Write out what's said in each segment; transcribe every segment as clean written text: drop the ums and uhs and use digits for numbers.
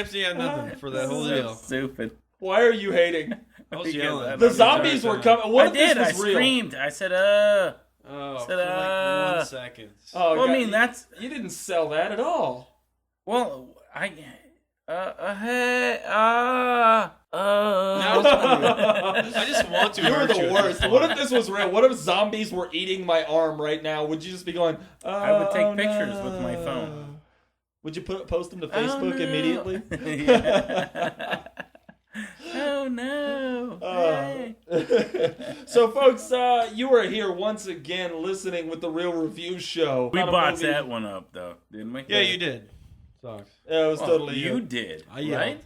Samson had nothing for that whole deal. Stupid. Why are you hating? I was yelling. The zombies were coming. What I if this did. I was real? screamed. I said, Oh, for like 1 second. Oh, Well, I God, mean, that's... you didn't sell that at all. Well, hey, I just want to You're hurt the you. worst. What if this was real? What if zombies were eating my arm right now? Would you just be going, I would take "Oh, pictures no." with my phone. Would you post them to Oh, Facebook no. immediately? Oh, no. Hey. So, folks, you are here once again listening with the Real Review Show. We Not a botched movie. that one up, though, didn't we? Yeah, you did. Sucks. Yeah, it was Well, totally you did, I yelled. right?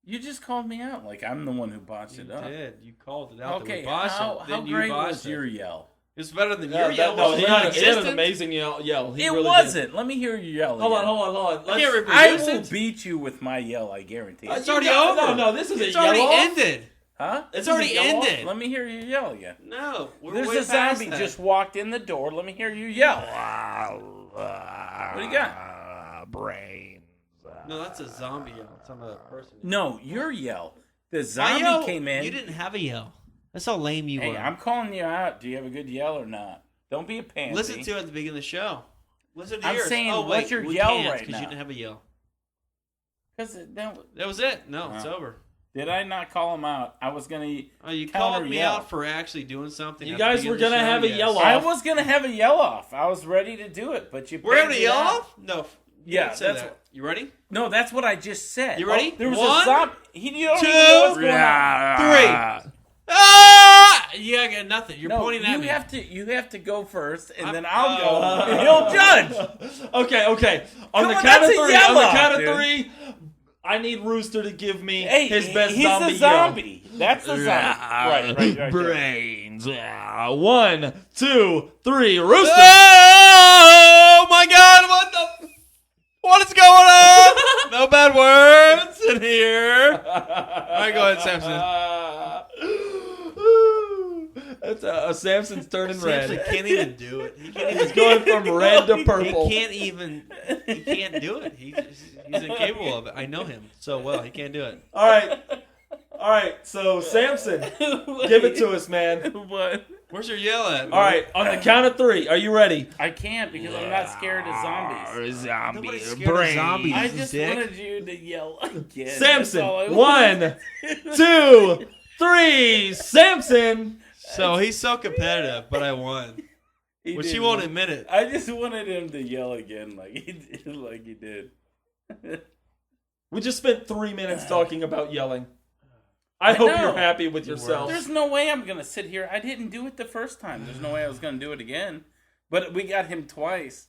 You just called me out like I'm the one who botched You it up. did. You called it out. Okay, that we botched how it. Then you great botched was it. your yell? It's better than Yeah, your yell. no, Was he it had an non-existent? amazing yell. He It really wasn't. Let me hear you yell. Did. Hold on, again. hold on. I can't I reproduce will it. beat you with my yell. I guarantee. It's it. already got- over. No, this is It's a already yell-off? ended. Huh? It's This is a already yell-off? ended. Let me hear you yell again. No, we're There's way a past zombie that. just walked in the door. Let me hear you yell. What do you got? Brains. No, that's a zombie yell. It's not a person. No, your yell. The My zombie yell? came in. You didn't have a yell. That's how lame you Hey, were. I'm calling you out. Do you have a good yell or not? Don't be a pansy. Listen to it at the beginning of the show. Listen to I'm yours. saying, oh, what's wait, your we yell can't, right Because now? you didn't have a yell. Because That was it. No, it's Oh. over. did I not call him out? I was gonna. Oh, you Counter called me yell. out for actually doing something. You at the guys beginning were of the gonna show, have a yes. yell off. I was gonna have a yell off. I was ready to do it, but you. We're having a paid me yell that. off? No. Yeah, Don't say that's that. You ready? No, that's what I just said. You ready? There was One, a zombie. You don't two, even know what's going on. 3. Ah! Yeah, I got nothing. You're No, pointing at you me. have to go first, and I'm- then I'll go. oh. And he'll judge. Okay. On Come the on, count of that's a three. yell On the off, count of dude. three. I need Rooster to give me Hey, his best he's zombie the zombie. That's the zombie. Right there. Brains. 1, 2, 3. Rooster. Oh my God! What is going on? No bad words in here. All right, go ahead, Samson. That's Samson's turning Samson red. can't even do it. He can't He's even. going from red to purple. He can't even. He can't do it. He's incapable of it. I know him so well. He can't do it. All right. So Samson, give it to us, man. What? Where's your yell at? All right, on the count of 3. Are you ready? I can't because I'm not scared of zombies. Nobody's scared of zombies. I you just dick. wanted you to yell again. Samson. That's all I wanted. 1, 2, 3. Samson. So he's so competitive, but I won. He Which did he won't one. admit it. I just wanted him to yell again, like he did. We just spent 3 minutes talking about yelling. I hope know. you're happy with yourself. There's no way I'm gonna sit here. I didn't do it the first time. There's no way I was gonna do it again. But we got him twice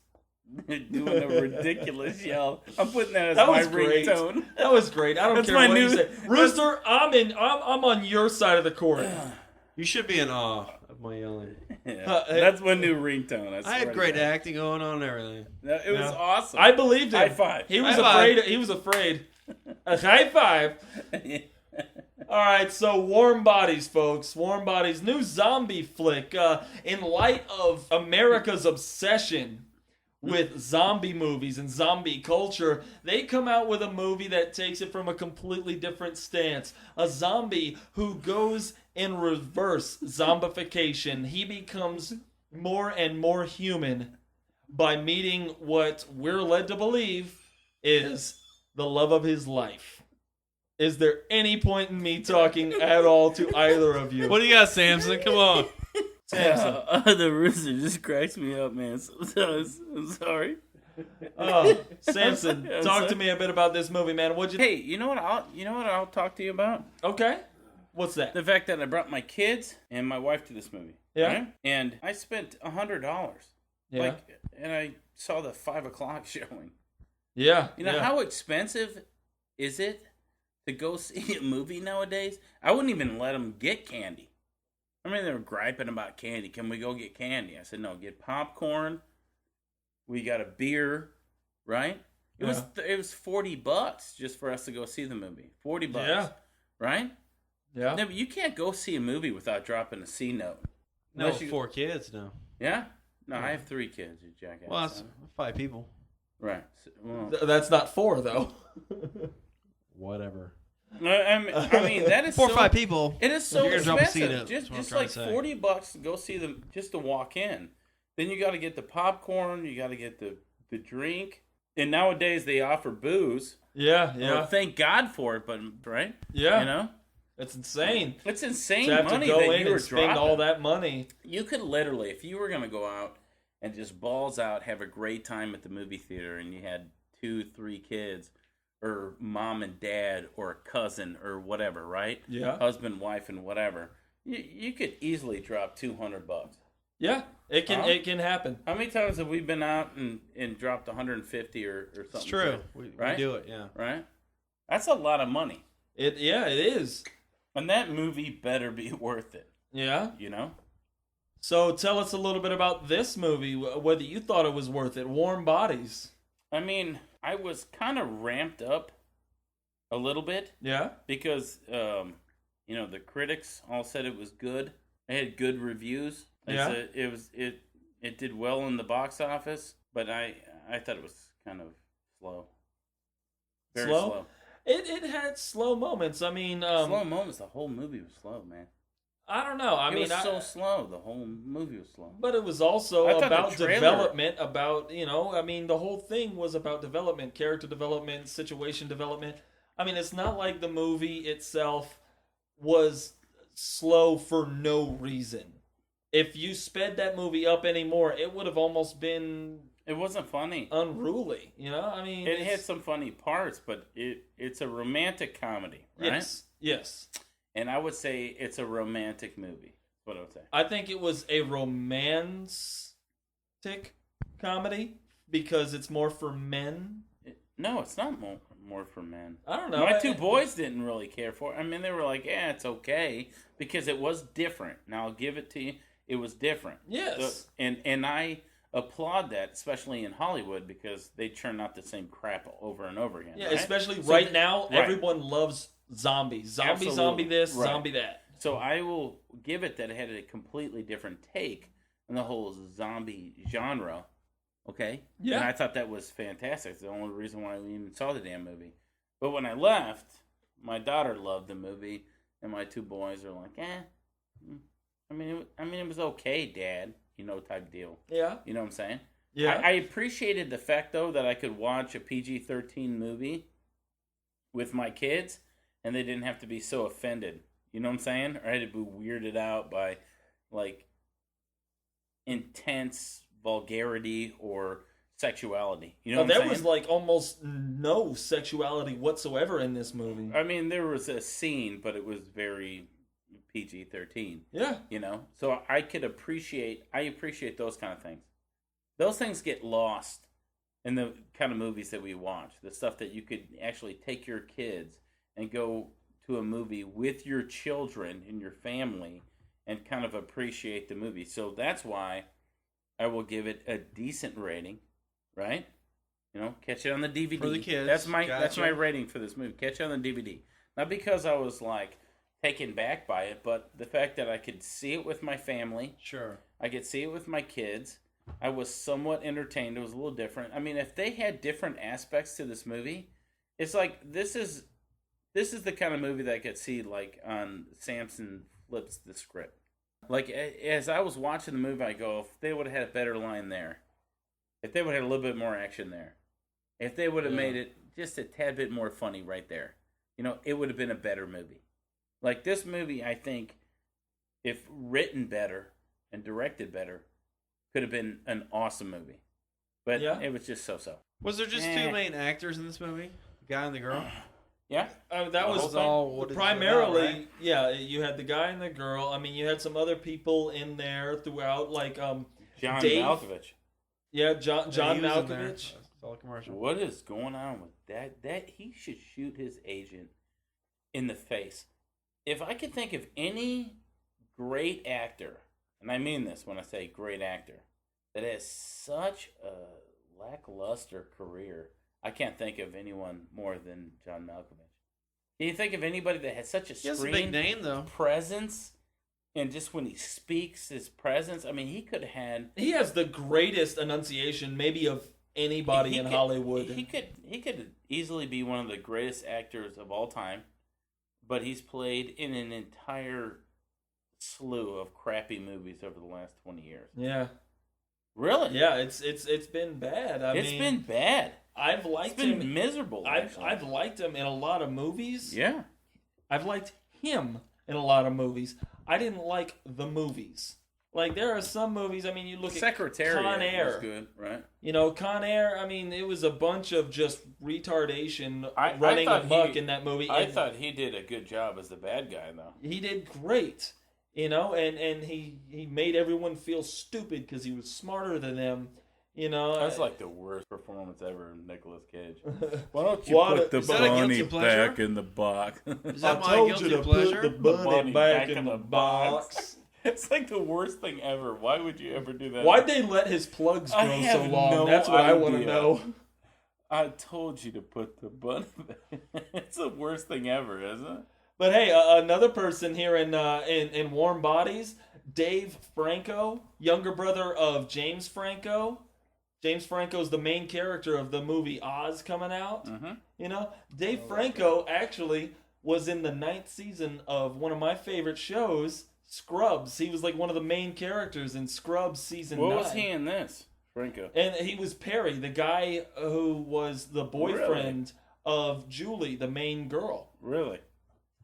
doing a ridiculous yell. I'm putting that as That my was great. ringtone. That was great. I don't That's care my what you new- say. Rooster, I'm on your side of the court. You should be in awe of my yelling. Yeah, that's my new ringtone. I had great acting going on and everything. It was awesome. I believed him. High five. He was High five. afraid. He was afraid. A high five. All right, so Warm Bodies, folks. Warm Bodies, new zombie flick. In light of America's obsession with zombie movies and zombie culture, they come out with a movie that takes it from a completely different stance. A zombie who goes in reverse zombification. He becomes more and more human by meeting what we're led to believe is the love of his life. Is there any point in me talking at all to either of you? What do you got, Samson? Come on. Samson. The rooster just cracks me up, man. Sometimes I'm sorry. Oh, Samson, I'm talk sorry. to me a bit about this movie, man. What'd you? Hey, you know what I'll talk to you about? Okay. What's that? The fact that I brought my kids and my wife to this movie. Yeah. Right? And I spent $100. Yeah. And I saw the 5:00 showing. Yeah. You know, yeah. how expensive is it to go see a movie nowadays? I wouldn't even let them get candy. I mean, they were griping about candy. Can we go get candy? I said, no, get popcorn. We got a beer, right? It was $40 just for us to go see the movie. $40, Yeah. right? Yeah. No, but you can't go see a movie without dropping a C note. No, Unless you- 4 kids now. Yeah? No, I have 3 kids, you jackass. Well, that's 5 people. Right. So, well, That's not 4 though. whatever. I mean that is 4 or so, 5 people. It is so You're gonna drop a seat expensive. up, Just that's what I'm just trying like to say. $40 to go see them just to walk in. Then you got to get the popcorn. You got to get the drink. And nowadays they offer booze. Yeah, Well, thank God for it, but right? yeah. You know, It's insane. it's insane To have money to go that in you were and spend dropping. all that money. You could literally, if you were going to go out and just balls out, have a great time at the movie theater, and you had 2-3 kids, or mom and dad, or a cousin, or whatever, right? Yeah. Husband, wife, and whatever. You could easily drop $200. Yeah, it can Huh? it can happen. How many times have we been out and dropped 150 or something? It's true. We Right? do it, yeah. Right? That's a lot of money. It is. And that movie better be worth it, Yeah. you know? So tell us a little bit about this movie, whether you thought it was worth it. Warm Bodies. I mean, I was kind of ramped up a little bit Yeah. because, the critics all said it was good. It had good reviews. They Yeah. said it did well in the box office, but I thought it was kind of slow. Very slow. It had slow moments. I mean, Slow moments. The whole movie was slow, man. I don't know. I It mean, was so slow. The whole movie was slow. but it was also I thought the about trailer- development. About I mean, the whole thing was about development, character development, situation development. I mean, it's not like the movie itself was slow for no reason. If you sped that movie up anymore, it would have almost been It wasn't funny. unruly. I mean, It had some funny parts, but it's a romantic comedy, right? Yes. And I would say it's a romantic movie. That's what I would say. I think it was a romantic comedy because it's more for men. No, it's not more for men. I don't know. My 2 boys didn't really care for it. I mean, they were like, yeah, it's okay. Because it was different. Now, I'll give it to you. It was different. Yes. So, and I applaud that, especially in Hollywood, because they churn out the same crap over and over again. Yeah, right? especially So right now, right. everyone loves zombies. Zombie Absolutely. this, Right. zombie that. So I will give it that it had a completely different take on the whole zombie genre. Okay? Yeah. And I thought that was fantastic. It's the only reason why we even saw the damn movie. But when I left, my daughter loved the movie, and my 2 boys are like, I mean, it was okay, Dad, type deal. Yeah. You know what I'm saying? Yeah. I appreciated the fact, though, that I could watch a PG-13 movie with my kids, and they didn't have to be so offended. You know what I'm saying? Or I had to be weirded out by, like, intense vulgarity or sexuality. You know what I'm there saying? was like almost no sexuality whatsoever in this movie. I mean, there was a scene, but it was very PG-13. Yeah. So I appreciate those kind of things. Those things get lost in the kind of movies that we watch. The stuff that you could actually take your kids and go to a movie with your children and your family and kind of appreciate the movie. So that's why I will give it a decent rating, right? Catch it on the DVD. For the kids. That's my Gotcha. rating for this movie. Catch it on the DVD. Not because I was like taken back by it, but the fact that I could see it with my family. Sure. I could see it with my kids. I was somewhat entertained. It was a little different. I mean, if they had different aspects to this movie, it's like this is the kind of movie that I could see like on Samson Flips the Script. Like as I was watching the movie, I go, if they would have had a better line there, if they would have had a little bit more action there, if they would have made it just a tad bit more funny right there, it would have been a better movie. Like this movie, I think, if written better and directed better, could have been an awesome movie. But it was just so-so. Was there just 2 main actors in this movie? The guy and the girl? Yeah. That whole was thing? All what it's primarily, about, right? yeah. You had the guy and the girl. I mean, you had some other people in there throughout, like John Dave. Malkovich. Yeah, John Yeah, he was in there. Malkovich. It's all a commercial. What is going on with that? That he should shoot his agent in the face. If I could think of any great actor, and I mean this when I say great actor, that has such a lackluster career, I can't think of anyone more than John Malkovich. Can you think of anybody that has such a He has a screen big name, though. presence, and just when he speaks, his presence? I mean, he could have had. He has the greatest enunciation, maybe of anybody in Hollywood. He could easily be one of the greatest actors of all time, but he's played in an entire slew of crappy movies over the last 20 years. Yeah. Really? Yeah, it's been bad. It's been bad. I've liked It's been him. miserable. I've liked him in a lot of movies. Yeah. I've liked him in a lot of movies. I didn't like the movies. Like, there are some movies, I mean, you look at Secretariat Con Air. was good, right? You know, Con Air, I mean, it was a bunch of just retardation I running thought amok he- in that movie. I and thought he did a good job as the bad guy, though. he did great, you know, and he made everyone feel stupid because he was smarter than them, you know. That's like the worst performance ever in Nicolas Cage. Why don't you put the is that a guilty pleasure? back in the box? Is that my guilty pleasure? put the bunny back in the box. It's like the worst thing ever. Why would you ever do that? Why'd they let his plugs I grow so have long? no That's what I want to idea. know. I told you to put the bunny back. It's the worst thing ever, isn't it? But hey, another person here in Warm Bodies, Dave Franco, younger brother of James Franco. James Franco's the main character of the movie Oz coming out. Mm-hmm. You know, Dave Franco actually was in the 9th season of one of my favorite shows, Scrubs. He was like one of the main characters in Scrubs season 9. What was he in this, Franco? And he was Perry, the guy who was the boyfriend of Julie, the main girl. Really?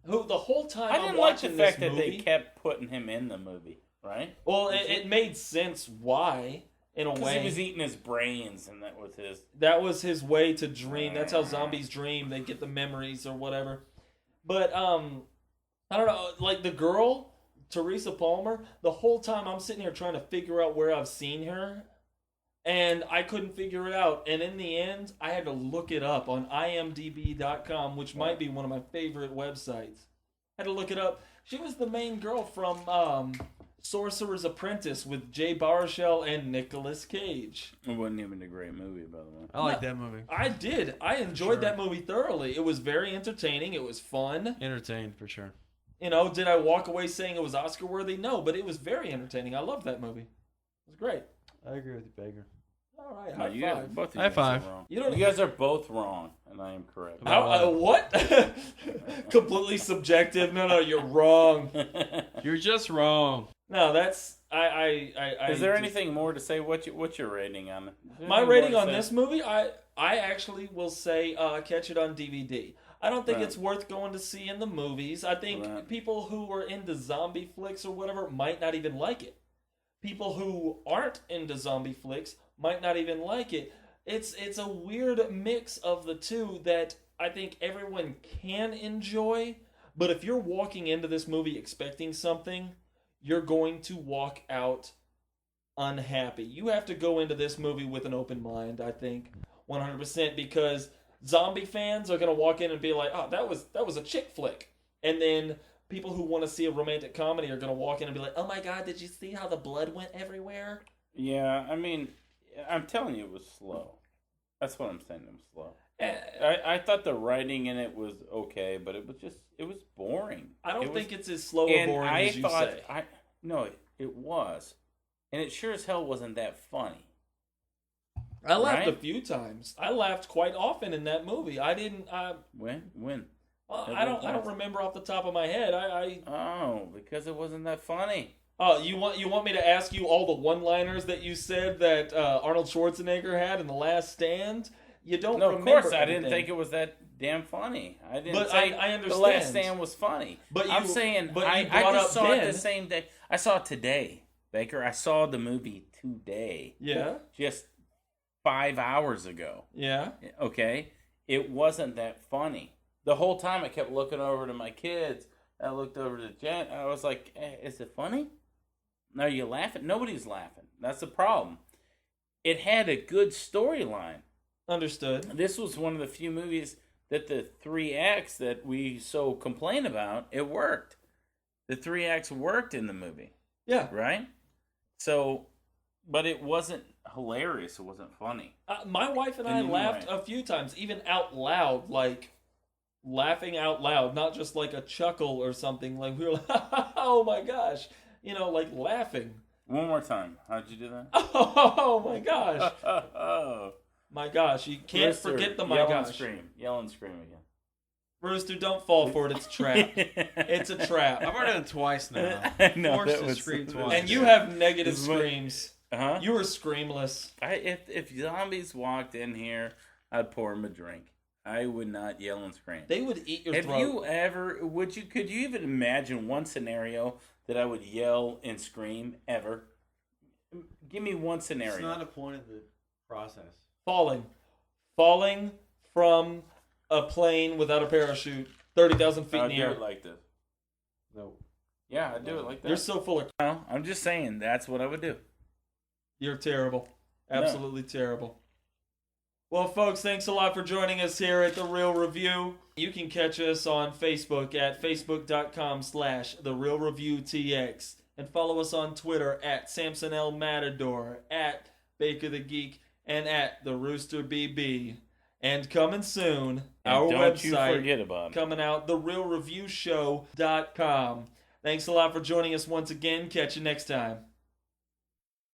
Who the whole time I I'm didn't like the watching fact this that movie, they kept putting him in the movie, right? well, it made sense why, in a Because way. he was eating his brains, and that was his. That was his way to dream. That's how zombies dream. They get the memories or whatever. But I don't know. Like the girl, Teresa Palmer. The whole time I'm sitting here trying to figure out where I've seen her, and I couldn't figure it out. And in the end, I had to look it up on IMDb.com, which might be one of my favorite websites. I had to look it up. She was the main girl from Sorcerer's Apprentice with Jay Baruchel and Nicolas Cage. It wasn't even a great movie, by the way. I like that movie. I did. I enjoyed that movie thoroughly. It was very entertaining. It was fun. Entertained for sure. You know, did I walk away saying it was Oscar worthy? No, but it was very entertaining. I loved that movie. It was great. I agree with you, Baker. All right, No, high you guys, five. both of you High guys five. are wrong. You don't- You guys are both wrong, and I am correct. What? Completely subjective. No, you're wrong. You're just wrong. No, that's I. Is there anything more to say? What's your rating on it? Is there My anything more rating to on say? this movie, I actually will say catch it on DVD. I don't think Right. it's worth going to see in the movies. I think Right. people who are into zombie flicks or whatever might not even like it. People who aren't into zombie flicks might not even like it. It's a weird mix of the two that I think everyone can enjoy, but if you're walking into this movie expecting something, you're going to walk out unhappy. You have to go into this movie with an open mind, I think, 100%, because zombie fans are going to walk in and be like, "Oh, that was a chick flick." And then people who want to see a romantic comedy are going to walk in and be like, "Oh my god, did you see how the blood went everywhere?" Yeah, I mean, I'm telling you, it was slow. That's what I'm saying. It was slow. Eh, I thought the writing in it was okay, but it was boring. I don't It was- think it's as slow or and boring I as you thought say. it was, and it sure as hell wasn't that funny. I laughed right? a few times. I laughed quite often in that movie. I didn't. When? I don't remember off the top of my head. Oh, because it wasn't that funny. Oh, you want me to ask you all the one-liners that you said that Arnold Schwarzenegger had in The Last Stand? You don't. No, of remember course I didn't everything. think it was that damn funny. I didn't But say I understand. The Last Stand was funny. But I'm you- saying but you I brought just up saw it Ben. the same day. I saw it today, Baker. I saw the movie today. Yeah, Just 5 hours ago. yeah. Okay? It wasn't that funny. The whole time I kept looking over to my kids. I looked over to Jen. I was like, is it funny? No, you laughing? Nobody's laughing. That's the problem. It had a good storyline. Understood. This was one of the few movies that the 3 acts that we so complain about, it worked. The 3 acts worked in the movie, Yeah. right? So, but it wasn't hilarious. It wasn't funny. My wife and I In any laughed way. a few times, even out loud, like laughing out loud, not just like a chuckle or something. Like we were like, "Oh my gosh," like laughing. One more time. How'd you do that? Oh my gosh. My gosh, you can't Rooster, forget the my yell gosh. And scream. Yell and scream again. Rooster, don't fall for it. It's a trap. It's a I've trap. already done it twice now. I know, Forced that to was- scream that twice. was And you good. have negative This is what- screams. Uh-huh. You were screamless. If zombies walked in here, I'd pour them a drink. I would not yell and scream. They would eat your Have throat. you ever? Could you even imagine one scenario that I would yell and scream ever? Give me one It's scenario. not a point of the process. Falling from a plane without a parachute, 30,000 feet in I'd the do air. it like this. No. Yeah, I'd do it like that. You're so full of. No, I'm just saying that's what I would do. You're terrible. Absolutely terrible. Well, folks, thanks a lot for joining us here at The Real Review. You can catch us on Facebook at facebook.com/TheRealReviewTX and follow us on Twitter at Samson L. Matador, at Baker the Geek, and at The Rooster BB. And coming soon, And our don't you website forget about it. coming out, TheRealReviewShow.com. Thanks a lot for joining us once again. Catch you next time.